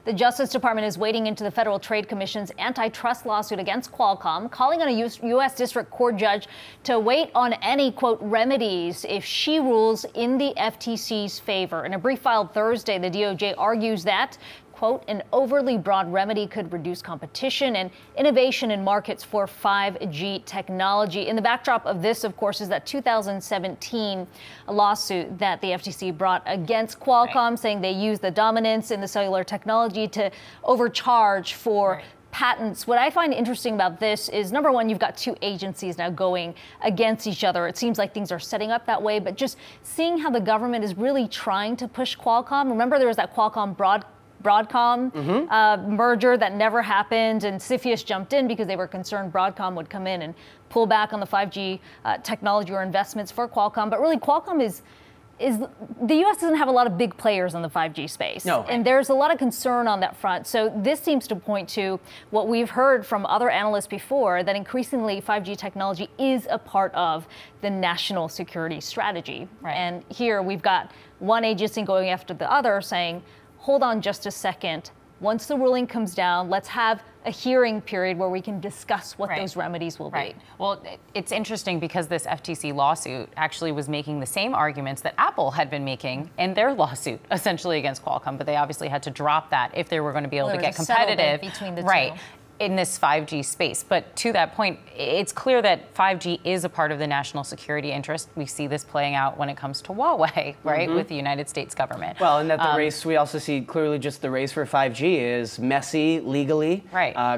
The Justice Department is wading into the Federal Trade Commission's antitrust lawsuit against Qualcomm, calling on a U.S. District Court judge to wait on any, quote, remedies if she rules in the FTC's favor. In a brief filed Thursday, the DOJ argues that, quote, an overly broad remedy could reduce competition and innovation in markets for 5G technology. In the backdrop of this, of course, is that 2017 lawsuit that the FTC brought against Qualcomm, saying they used the dominance in the cellular technology to overcharge for patents. What I find interesting about this is, number one, you've got two agencies now going against each other. It seems like things are setting up that way, but just seeing how the government is really trying to push Qualcomm. Remember, there was that Broadcom merger that never happened, and CFIUS jumped in because they were concerned Broadcom would come in and pull back on the 5G technology or investments for Qualcomm. But really, Qualcomm is the U.S. doesn't have a lot of big players in the 5G space. No. And there's a lot of concern on that front. So this seems to point to what we've heard from other analysts before, that increasingly 5G technology is a part of the national security strategy. Right. And here we've got one agency going after the other saying, hold on just a second. Once the ruling comes down, let's have a hearing period where we can discuss what those remedies will be. Well, it's interesting because this FTC lawsuit actually was making the same arguments that Apple had been making in their lawsuit, essentially against Qualcomm, but they obviously had to drop that if they were going to be able to get competitive between the two. In this 5G space. But to that point, it's clear that 5G is a part of the national security interest. We see this playing out when it comes to Huawei, right, with the United States government. Well, and that the race, we also see clearly just the race for 5G is messy, legally,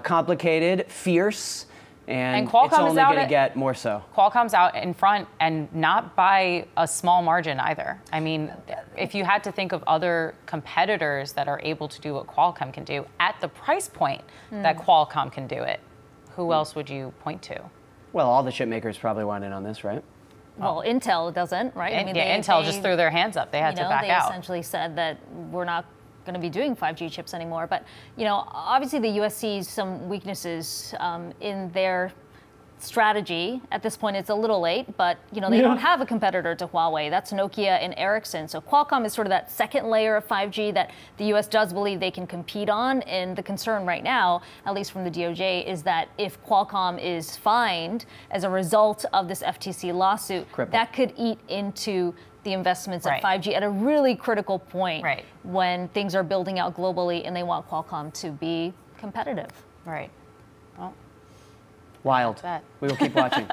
complicated, fierce, and Qualcomm it's only going to get more so. Qualcomm's out in front, and not by a small margin either. I mean, if you had to think of other competitors that are able to do what Qualcomm can do at the price point that Qualcomm can do it, who else would you point to? Well, all the chip makers probably want in on this, right? Well, Intel doesn't, right? I mean, Intel just threw their hands up. They had to back out. They essentially said that we're not going to be doing 5G chips anymore. But, obviously the U.S. sees some weaknesses in their strategy. At this point, it's a little late, but, they don't have a competitor to Huawei. That's Nokia and Ericsson. So Qualcomm is sort of that second layer of 5G that the U.S. does believe they can compete on. And the concern right now, at least from the DOJ, is that if Qualcomm is fined as a result of this FTC lawsuit, that could eat into the investments at 5G at a really critical point when things are building out globally and they want Qualcomm to be competitive. Well, wild. We will keep watching.